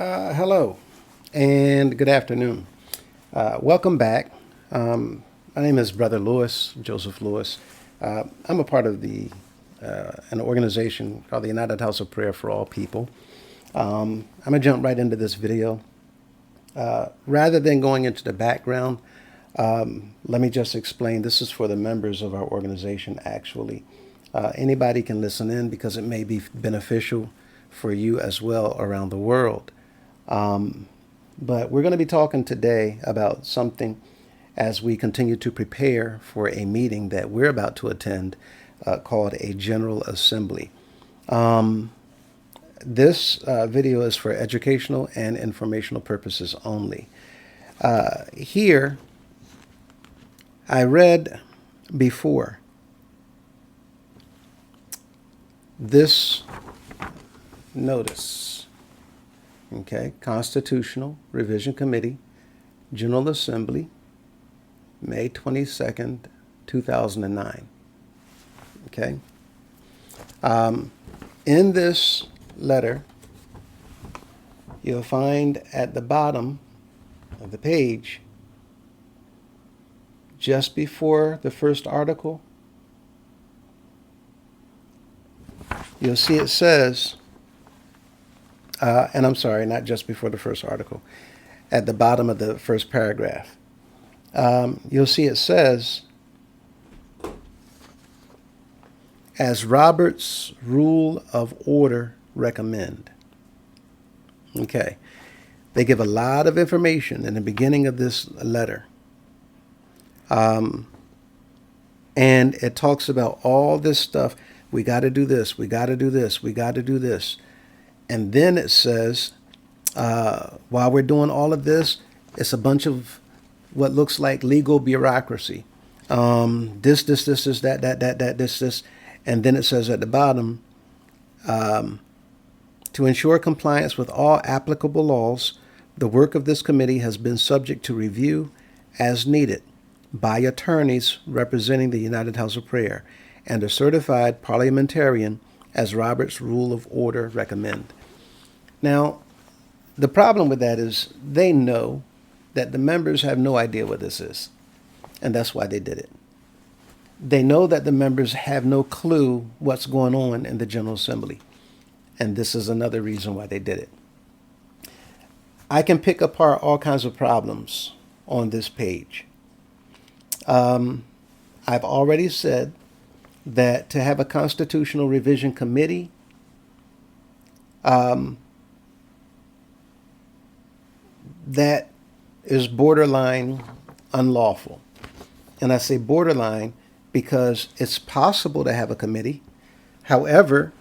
Hello and good afternoon. Welcome back. My name is Brother Lewis, Joseph Lewis. I'm a part of an organization called the United House of Prayer for All People. I'm going to jump right into this video. Rather than going into the background, let me just explain. This is for the members of our organization, actually. Anybody can listen in because it may be beneficial for you as well around the world. But we're going to be talking today about something as we continue to prepare for a meeting that we're about to attend called a General Assembly. This video is for educational and informational purposes only. Here, I read before this notice. Okay, Constitutional Revision Committee, General Assembly, May 22nd, 2009. Okay. In this letter, you'll find at the bottom of the page, just before the first article, you'll see it says, and I'm sorry, not just before the first article, at the bottom of the first paragraph, you'll see it says, as Robert's Rule of Order recommend. Okay. They give a lot of information in the beginning of this letter. And it talks about all this stuff. We got to do this. We got to do this. We got to do this. And then it says, while we're doing all of this, it's a bunch of what looks like legal bureaucracy. This, this. And then it says at the bottom, to ensure compliance with all applicable laws, the work of this committee has been subject to review as needed by attorneys representing the United House of Prayer and a certified parliamentarian as Robert's Rule of Order recommend. Now, the problem with that is they know that the members have no idea what this is, and that's why they did it. They know that the members have no clue what's going on in the General Assembly, and this is another reason why they did it. I can pick apart all kinds of problems on this page. I've already said that to have a constitutional revision committee, that is borderline unlawful. And I say borderline because it's possible to have a committee. However,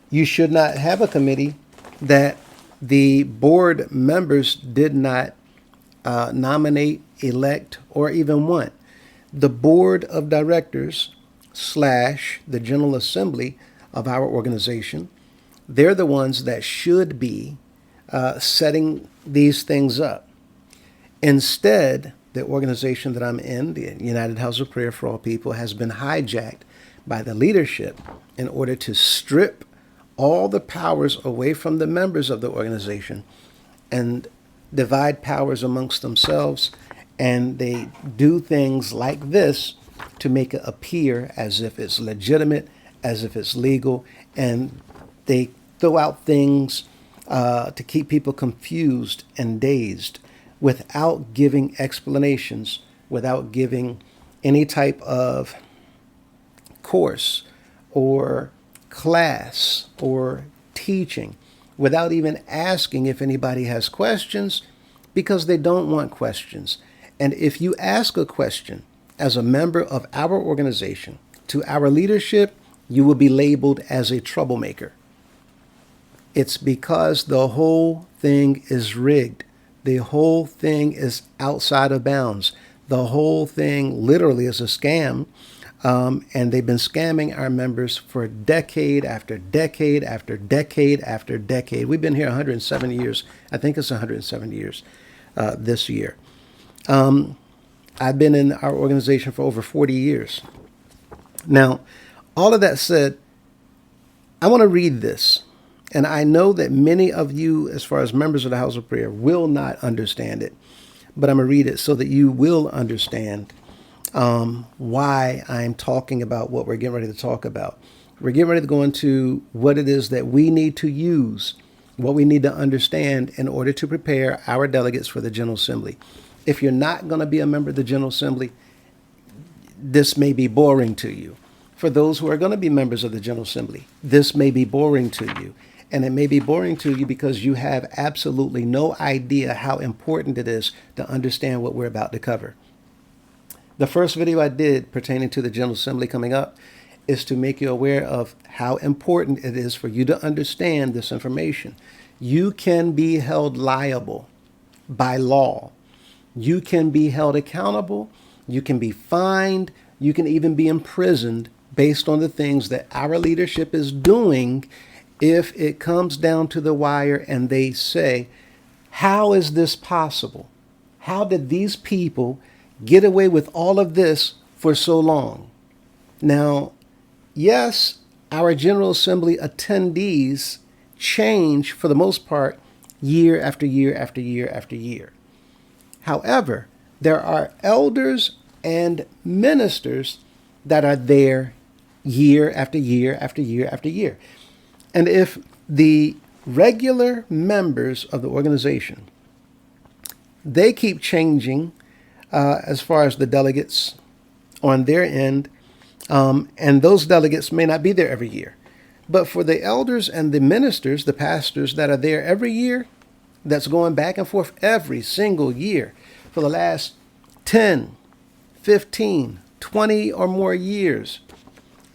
you should not have a committee that the board members did not nominate, elect, or even want. The board of directors / the General Assembly of our organization, they're the ones that should be setting these things up. Instead, the organization that I'm in, the United House of Prayer for All People, has been hijacked by the leadership in order to strip all the powers away from the members of the organization and divide powers amongst themselves. And they do things like this to make it appear as if it's legitimate, as if it's legal, and they throw out things to keep people confused and dazed without giving explanations, without giving any type of course or class or teaching, without even asking if anybody has questions, because they don't want questions. And if you ask a question as a member of our organization to our leadership, you will be labeled as a troublemaker. It's because the whole thing is rigged. The whole thing is outside of bounds. The whole thing literally is a scam. And they've been scamming our members for decade after decade after decade after decade. We've been here 170 years. I think it's 170 years this year. I've been in our organization for over 40 years. Now, all of that said, I want to read this. And I know that many of you, as far as members of the House of Prayer, will not understand it, but I'm going to read it so that you will understand why I'm talking about what we're getting ready to talk about. We're getting ready to go into what it is that we need to use, what we need to understand in order to prepare our delegates for the General Assembly. If you're not going to be a member of the General Assembly, this may be boring to you. For those who are going to be members of the General Assembly, this may be boring to you. And it may be boring to you because you have absolutely no idea how important it is to understand what we're about to cover. The first video I did pertaining to the General Assembly coming up is to make you aware of how important it is for you to understand this information. You can be held liable by law. You can be held accountable. You can be fined. You can even be imprisoned based on the things that our leadership is doing if it comes down to the wire and they say, how is this possible? How did these people get away with all of this for so long? Now, yes, our General Assembly attendees change for the most part year after year after year after year. However, there are elders and ministers that are there year after year after year after year. And if the regular members of the organization, they keep changing as far as the delegates on their end, and those delegates may not be there every year. But for the elders and the ministers, the pastors that are there every year, that's going back and forth every single year for the last 10, 15, 20 or more years.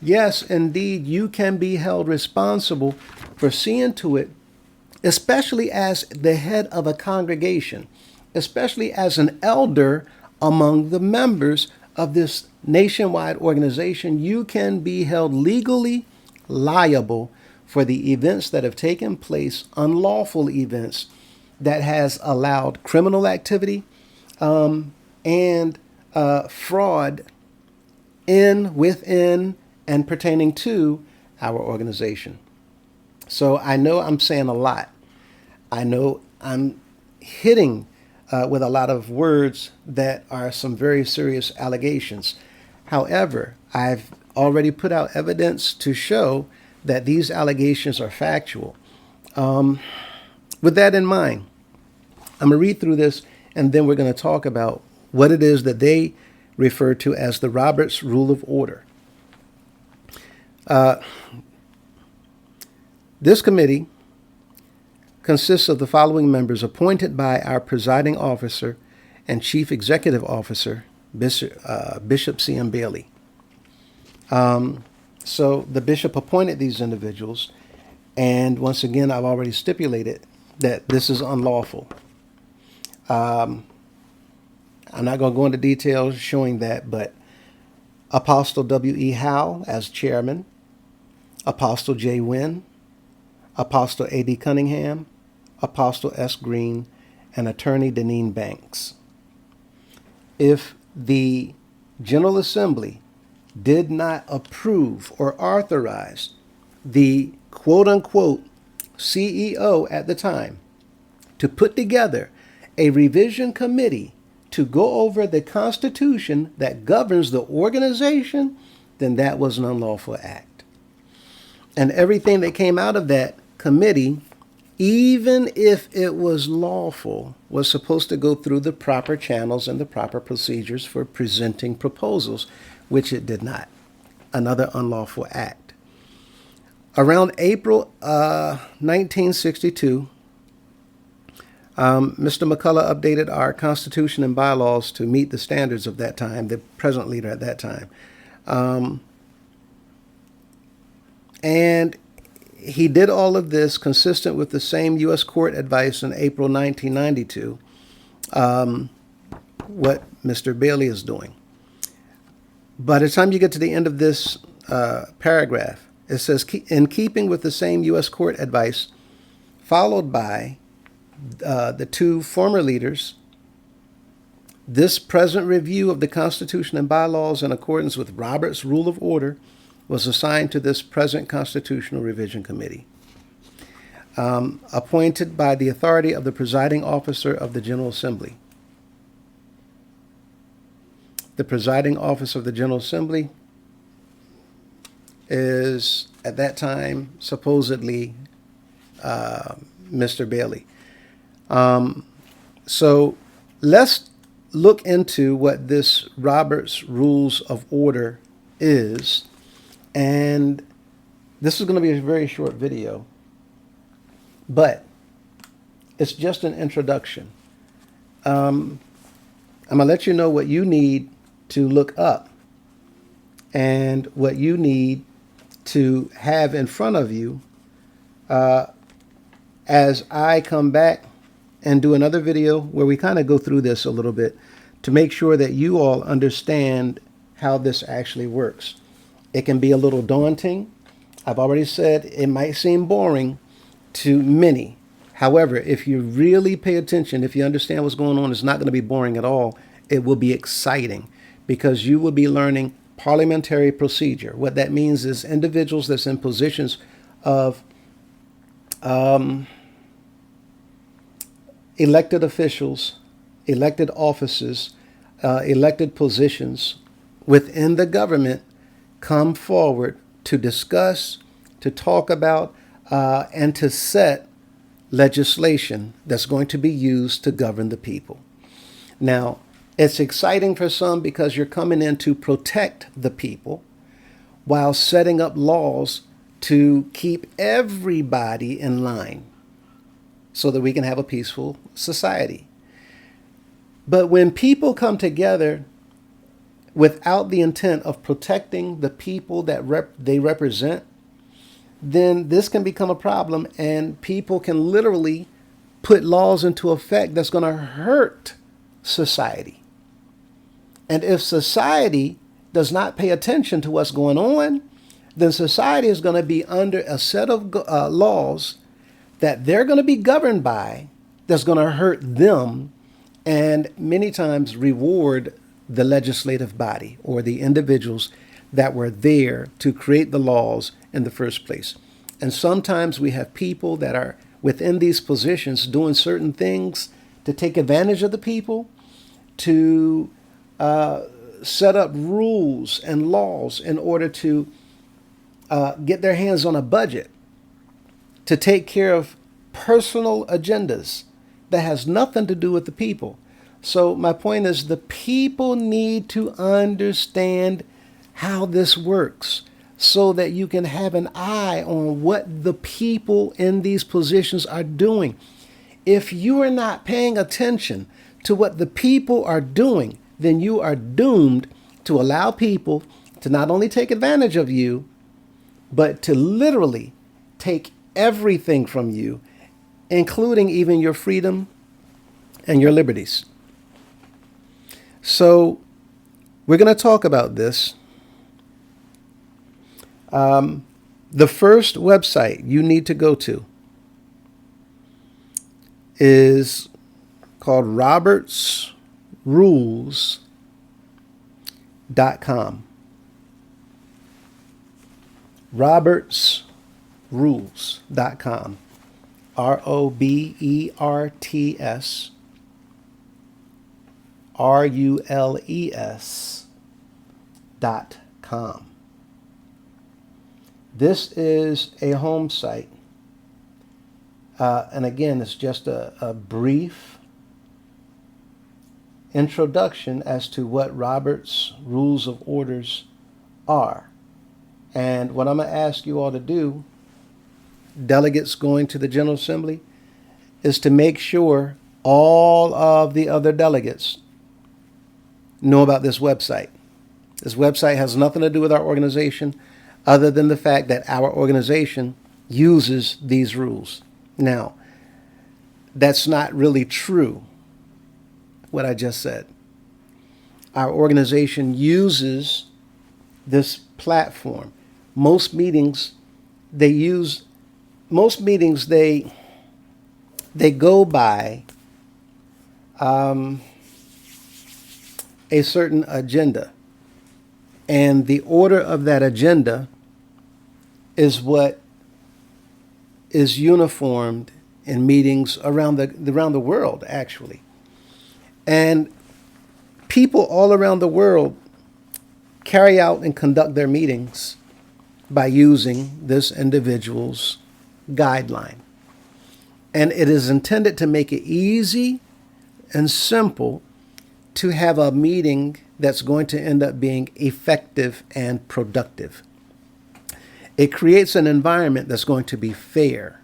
Yes, indeed, you can be held responsible for seeing to it, especially as the head of a congregation, especially as an elder among the members of this nationwide organization. You can be held legally liable for the events that have taken place, unlawful events that has allowed criminal activity and fraud within, and pertaining to our organization. So I know I'm saying a lot. I know I'm hitting with a lot of words that are some very serious allegations. However, I've already put out evidence to show that these allegations are factual. With that in mind, I'm going to read through this, and then we're going to talk about what it is that they refer to as the Roberts Rule of Order. This committee consists of the following members appointed by our presiding officer and chief executive officer, Bishop C.M. Bailey. So the bishop appointed these individuals, and once again, I've already stipulated that this is unlawful. I'm not going to go into details showing that, but Apostle W.E. Howe as chairman, Apostle J. Wynn, Apostle A.D. Cunningham, Apostle S. Green, and Attorney Deneen Banks. If the General Assembly did not approve or authorize the quote-unquote CEO at the time to put together a revision committee to go over the Constitution that governs the organization, then that was an unlawful act. And everything that came out of that committee, even if it was lawful, was supposed to go through the proper channels and the proper procedures for presenting proposals, which it did not. Another unlawful act. Around April 1962, Mr. McCullough updated our Constitution and bylaws to meet the standards of that time, the present leader at that time. And he did all of this consistent with the same U.S. court advice in April 1992, what Mr. Bailey is doing. By the time you get to the end of this paragraph, it says, in keeping with the same U.S. court advice, followed by the two former leaders, this present review of the Constitution and bylaws in accordance with Robert's Rule of Order was assigned to this present Constitutional Revision Committee. appointed by the authority of the presiding officer of the General Assembly. The presiding officer of the General Assembly is, at that time, supposedly Mr. Bailey. So let's look into what this Robert's Rules of Order is. And this is going to be a very short video, but it's just an introduction. I'm going to let you know what you need to look up and what you need to have in front of you as I come back and do another video where we kind of go through this a little bit to make sure that you all understand how this actually works. It can be a little daunting. I've already said it might seem boring to many. However, if you really pay attention, if you understand what's going on, it's not going to be boring at all. It will be exciting because you will be learning parliamentary procedure. What that means is individuals that's in positions of elected officials, elected offices, elected positions within the government come forward to discuss, to talk about, and to set legislation that's going to be used to govern the people. Now, it's exciting for some because you're coming in to protect the people while setting up laws to keep everybody in line so that we can have a peaceful society. But when people come together without the intent of protecting the people that they represent, then this can become a problem, and people can literally put laws into effect that's going to hurt society. And if society does not pay attention to what's going on, then society is going to be under a set of laws that they're going to be governed by that's going to hurt them and many times reward the legislative body or the individuals that were there to create the laws in the first place. And sometimes we have people that are within these positions doing certain things to take advantage of the people, to set up rules and laws in order to get their hands on a budget, to take care of personal agendas that has nothing to do with the people. So my point is the people need to understand how this works so that you can have an eye on what the people in these positions are doing. If you are not paying attention to what the people are doing, then you are doomed to allow people to not only take advantage of you, but to literally take everything from you, including even your freedom and your liberties. So we're going to talk about this. The first website you need to go to is called robertsrules.com. robertsrules.com. ROBERTSRULES.com. This is a home site. And again, it's just a brief introduction as to what Robert's Rules of Orders are. And what I'm going to ask you all to do, delegates going to the General Assembly, is to make sure all of the other delegates know about this website. This website has nothing to do with our organization other than the fact that our organization uses these rules. Now, that's not really true, what I just said. Our organization uses this platform. Most meetings they go by a certain agenda. And the order of that agenda is what is uniformed in meetings around the world, actually. And people all around the world carry out and conduct their meetings by using this individual's guideline. And it is intended to make it easy and simple to have a meeting that's going to end up being effective and productive. It creates an environment that's going to be fair.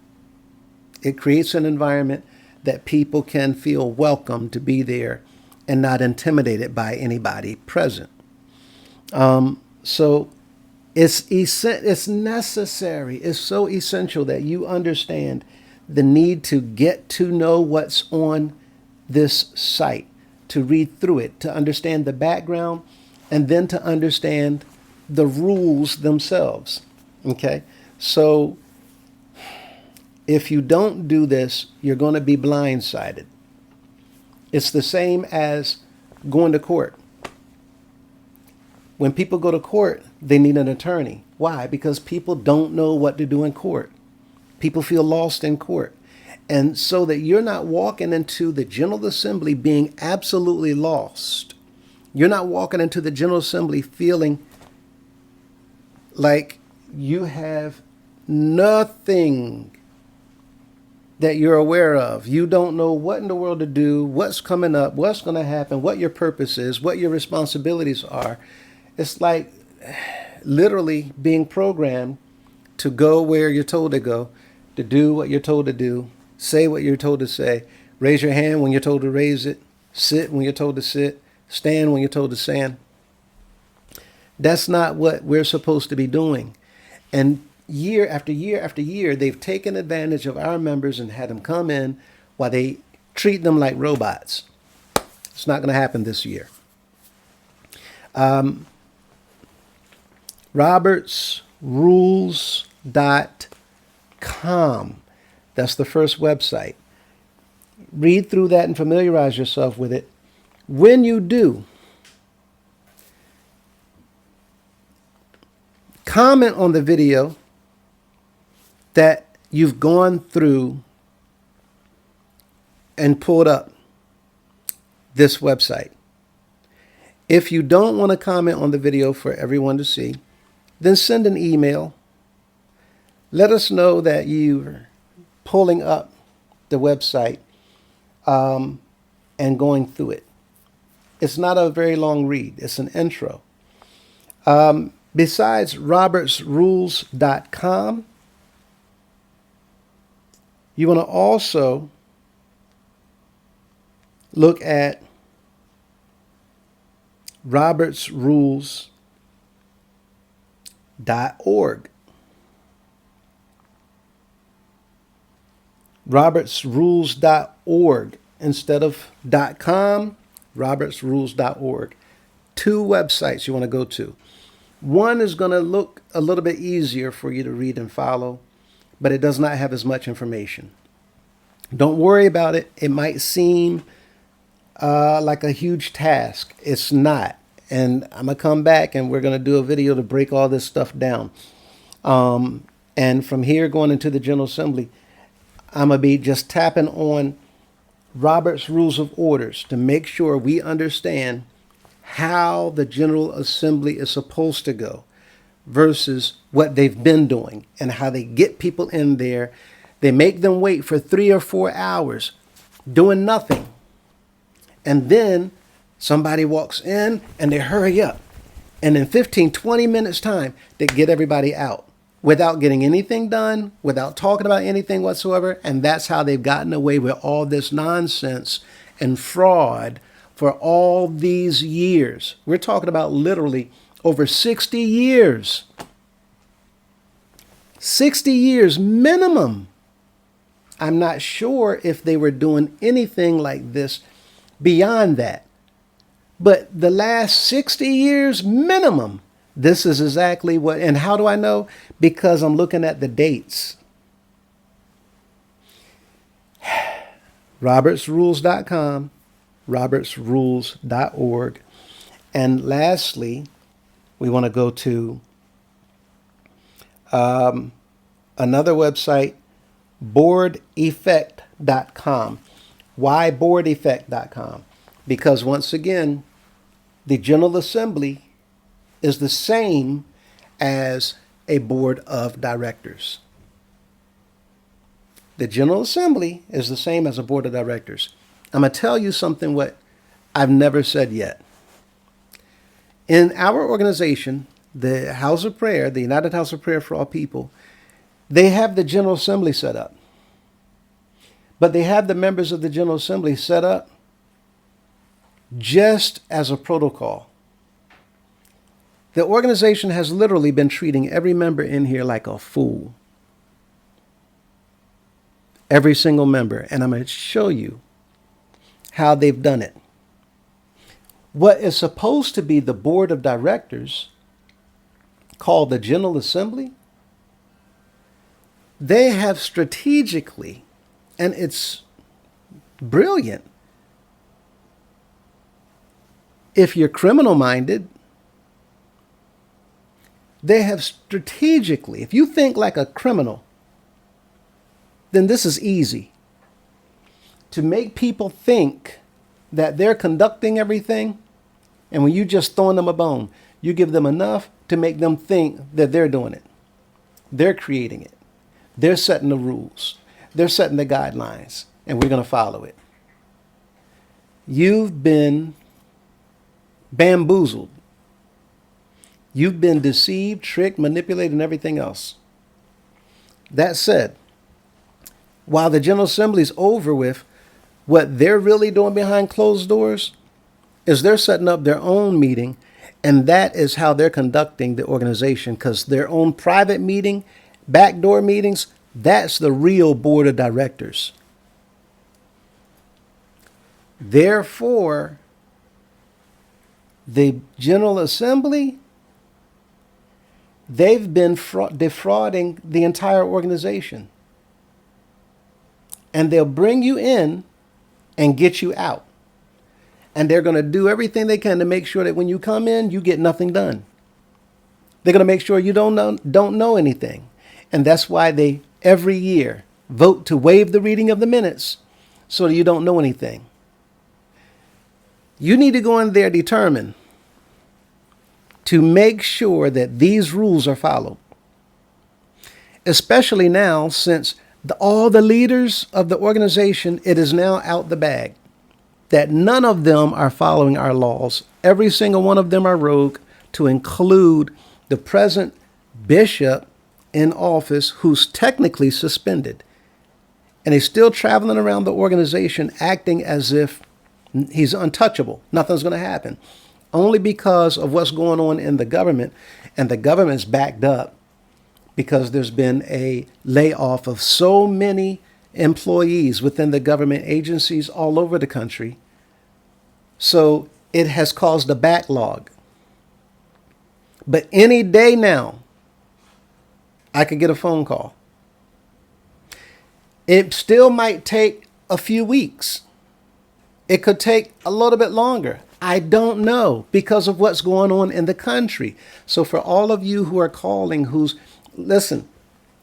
It creates an environment that people can feel welcome to be there and not intimidated by anybody present. So it's necessary. It's so essential that you understand the need to get to know what's on this site, to read through it, to understand the background, and then to understand the rules themselves. Okay? So if you don't do this, you're going to be blindsided. It's the same as going to court. When people go to court, they need an attorney. Why? Because people don't know what to do in court. People feel lost in court. And so that you're not walking into the General Assembly being absolutely lost. You're not walking into the General Assembly feeling like you have nothing that you're aware of. You don't know what in the world to do, what's coming up, what's going to happen, what your purpose is, what your responsibilities are. It's like literally being programmed to go where you're told to go, to do what you're told to do, say what you're told to say, raise your hand when you're told to raise it, sit when you're told to sit, stand when you're told to stand. That's not what we're supposed to be doing. And year after year after year, they've taken advantage of our members and had them come in while they treat them like robots. It's not going to happen this year. robertsrules.com. That's the first website. Read through that and familiarize yourself with it. When you do, comment on the video that you've gone through and pulled up this website. If you don't want to comment on the video for everyone to see, then send an email. Let us know that you're pulling up the website and going through it. It's not a very long read. It's an intro. Besides robertsrules.com, you want to also look at robertsrules.org. robertsrules.org instead of .com, robertsrules.org. Two websites you want to go to. One is going to look a little bit easier for you to read and follow, but it does not have as much information. Don't worry about it. It might seem like a huge task. It's not. And I'm going to come back and we're going to do a video to break all this stuff down. And from here going into the General Assembly, I'm going to be just tapping on Robert's Rules of Orders to make sure we understand how the General Assembly is supposed to go versus what they've been doing and how they get people in there. They make them wait for 3 or 4 hours doing nothing. And then somebody walks in and they hurry up. And in 15, 20 minutes time, they get everybody out without getting anything done, without talking about anything whatsoever. And that's how they've gotten away with all this nonsense and fraud for all these years. We're talking about literally over 60 years. 60 years minimum. I'm not sure if they were doing anything like this beyond that. But the last 60 years minimum, this is exactly what, and how do I know? Because I'm looking at the dates. robertsrules.com, robertsrules.org. And lastly, we want to go to another website, boardeffect.com. Why boardeffect.com? Because once again, the General Assembly is the same as a board of directors. The General Assembly is the same as a board of directors. I'm going to tell you something what I've never said yet. In our organization, the House of Prayer, the United House of Prayer for All People, they have the General Assembly set up. But they have the members of the General Assembly set up just as a protocol. The organization has literally been treating every member in here like a fool. Every single member. And I'm going to show you how they've done it. What is supposed to be the board of directors, called the General Assembly, they have strategically, and it's brilliant, if you're criminal-minded, they have strategically, if you think like a criminal, then this is easy. To make people think that they're conducting everything, and when you just throwing them a bone, you give them enough to make them think that they're doing it. They're creating it. They're setting the rules. They're setting the guidelines, and we're going to follow it. You've been bamboozled. You've been deceived, tricked, manipulated, and everything else. That said, while the General Assembly is over with, what they're really doing behind closed doors is they're setting up their own meeting, and that is how they're conducting the organization, because their own private meeting, backdoor meetings, that's the real board of directors. Therefore, the General Assembly, they've been defrauding the entire organization. And they'll bring you in and get you out. And they're going to do everything they can to make sure that when you come in, you get nothing done. They're going to make sure you don't know anything. And that's why they, every year, vote to waive the reading of the minutes so that you don't know anything. You need to go in there determined to make sure that these rules are followed. Especially now, since all the leaders of the organization, it is now out the bag that none of them are following our laws. Every single one of them are rogue, to include the present bishop in office, who's technically suspended. And he's still traveling around the organization acting as if he's untouchable. Nothing's going to happen. Only because of what's going on in the government. And the government's backed up because there's been a layoff of so many employees within the government agencies all over the country. So it has caused a backlog. But any day now, I could get a phone call. It still might take a few weeks. It could take a little bit longer. I don't know, because of what's going on in the country. So for all of you who are calling, listen,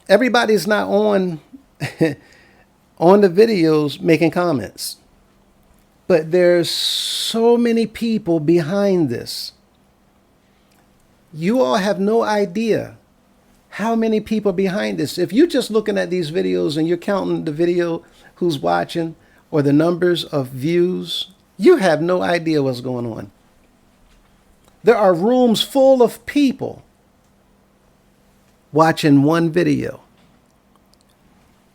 everybody's not on on the videos making comments. But there's so many people behind this. You all have no idea how many people behind this. If you're just looking at these videos and you're counting the video who's watching or the numbers of views, you have no idea what's going on. There are rooms full of people watching one video.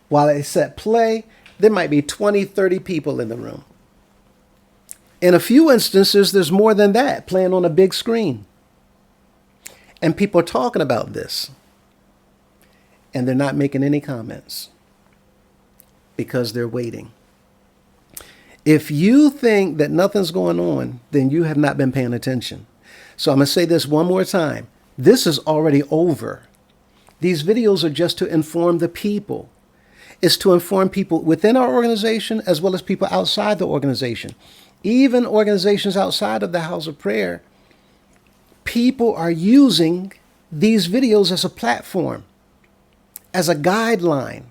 While they set play, there might be 20, 30 people in the room. In a few instances, there's more than that playing on a big screen. And people are talking about this. And they're not making any comments because they're waiting. If you think that nothing's going on, then you have not been paying attention. So I'm going to say this one more time. This is already over. These videos are just to inform the people. It's to inform people within our organization as well as people outside the organization. Even organizations outside of the House of Prayer, people are using these videos as a platform, as a guideline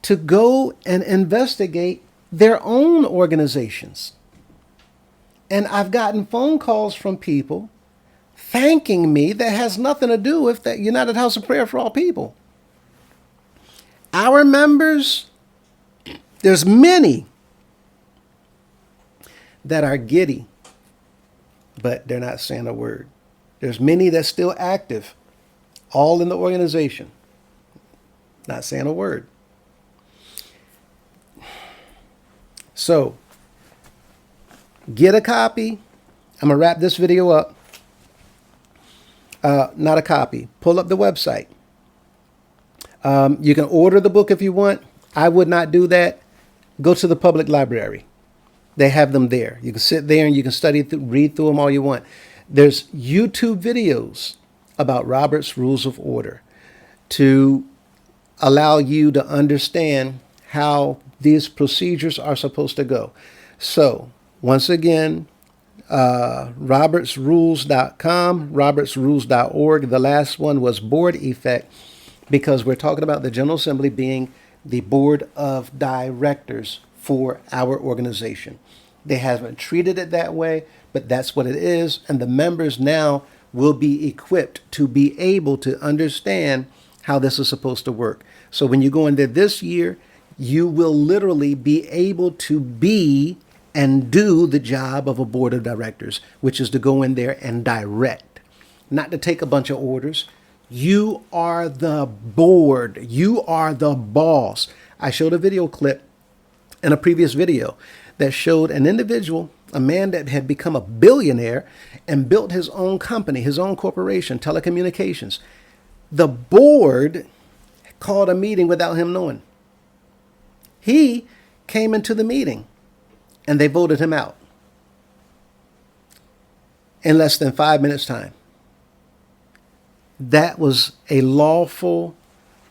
to go and investigate their own organizations. And I've gotten phone calls from people thanking me that has nothing to do with that United House of Prayer for All People. Our members, there's many that are giddy, but they're not saying a word. There's many that's still active, all in the organization, not saying a word. So, get a copy. I'm going to wrap this video up. Not a copy. Pull up the website. You can order the book if you want. I would not do that. Go to the public library. They have them there. You can sit there and you can read through them all you want. There's YouTube videos about Robert's Rules of Order to allow you to understand how these procedures are supposed to go. So, once again, robertsrules.com, robertsrules.org. The last one was board effect, because we're talking about the General Assembly being the board of directors for our organization. They haven't treated it that way, but that's what it is. And the members now will be equipped to be able to understand how this is supposed to work. So when you go in there this year, you will literally be able to be and do the job of a board of directors, which is to go in there and direct, not to take a bunch of orders. You are the board. You are the boss. I showed a video clip in a previous video that showed an individual, a man that had become a billionaire and built his own company, his own corporation, telecommunications. The board called a meeting without him knowing. He came into the meeting and they voted him out in less than 5 minutes' time. That was a lawful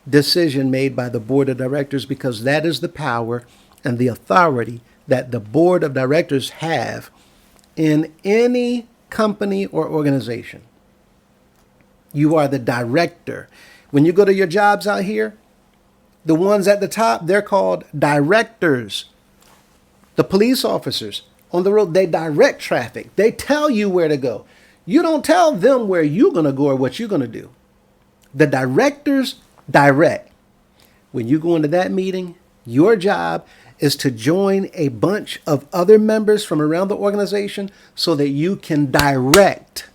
decision made by the board of directors, because that is the power and the authority that the board of directors have in any company or organization. You are the director. When you go to your jobs out here, the ones at the top, they're called directors. The police officers on the road, they direct traffic. They tell you where to go. You don't tell them where you're going to go or what you're going to do. The directors direct. When you go into that meeting, your job is to join a bunch of other members from around the organization so that you can direct,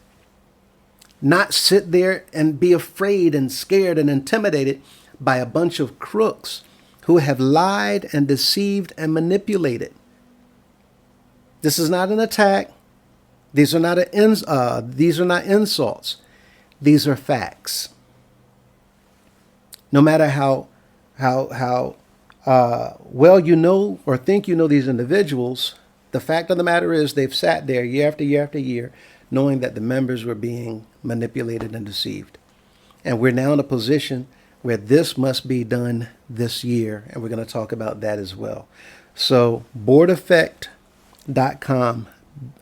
not sit there and be afraid and scared and intimidated by a bunch of crooks who have lied and deceived and manipulated. This is not an attack. These are not insults. These are facts. No matter how well you know or think you know these individuals, the fact of the matter is they've sat there year after year after year knowing that the members were being manipulated and deceived. And we're now in a position where this must be done this year, and we're going to talk about that as well. So boardeffect.com,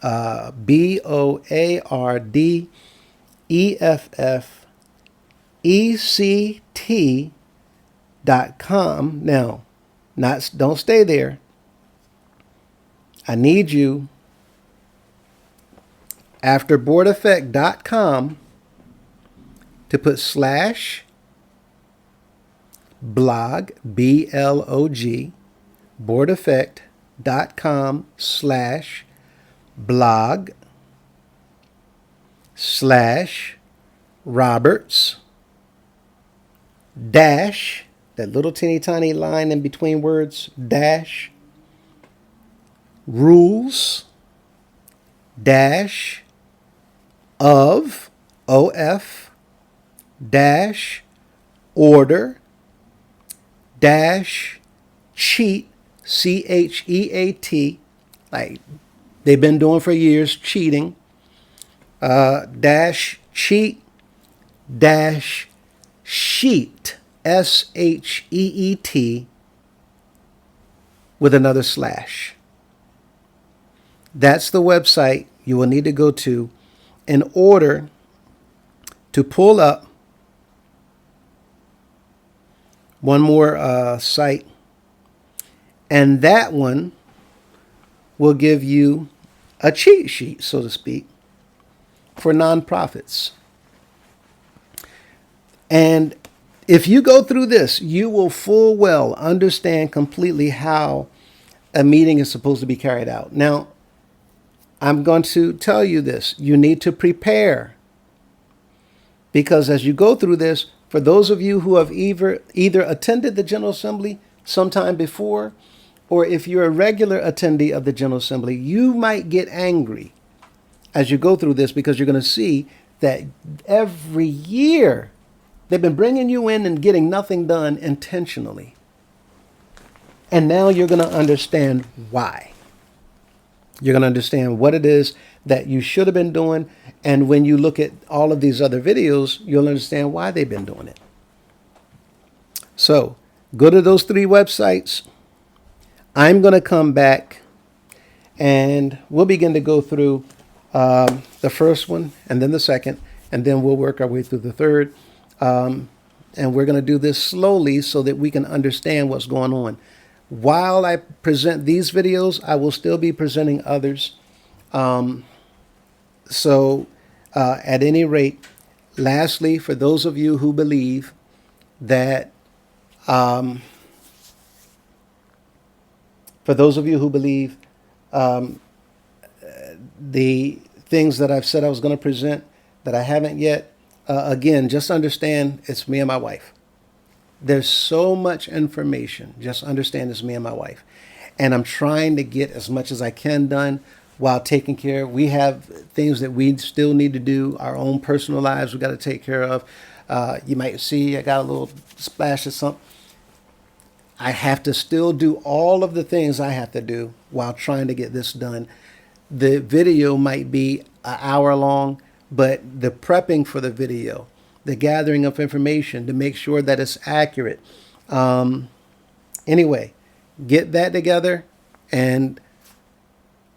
BOARDEFFECT.com. Now, don't stay there. I need you, after boardeffect.com, to put /blog, BLOG, boardeffect.com/blog/Roberts dash, that little teeny tiny line in between words, dash, rules dash of, OF, dash order dash cheat, CHEAT, like they've been doing for years, cheating, dash cheat dash sheet, SHEET, with another slash. That's the website you will need to go to in order to pull up one more site And that one will give you a cheat sheet, so to speak, for nonprofits. And if you go through this, you will full well understand completely how a meeting is supposed to be carried out. Now, I'm going to tell you this. You need to prepare, because as you go through this, for those of you who have either attended the General Assembly sometime before, or if you're a regular attendee of the General Assembly, you might get angry as you go through this, because you're going to see that every year they've been bringing you in and getting nothing done intentionally. And now you're going to understand why. You're going to understand what it is that you should have been doing. And when you look at all of these other videos, you'll understand why they've been doing it. So go to those 3 websites. I'm going to come back and we'll begin to go through the first one and then the second, and then we'll work our way through the third. And we're going to do this slowly so that we can understand what's going on. While I present these videos, I will still be presenting others. So at any rate, lastly, for those of you who believe that the things that I've said I was going to present that I haven't yet, again, just understand it's me and my wife. There's so much information. Just understand it's me and my wife. And I'm trying to get as much as I can done while taking care. We have things that we still need to do, our own personal lives we got to take care of. You might see I got a little splash of something. I have to still do all of the things I have to do while trying to get this done. The video might be an hour long, but the prepping for the video, the gathering of information to make sure that it's accurate. Anyway, get that together, and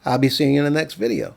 I'll be seeing you in the next video.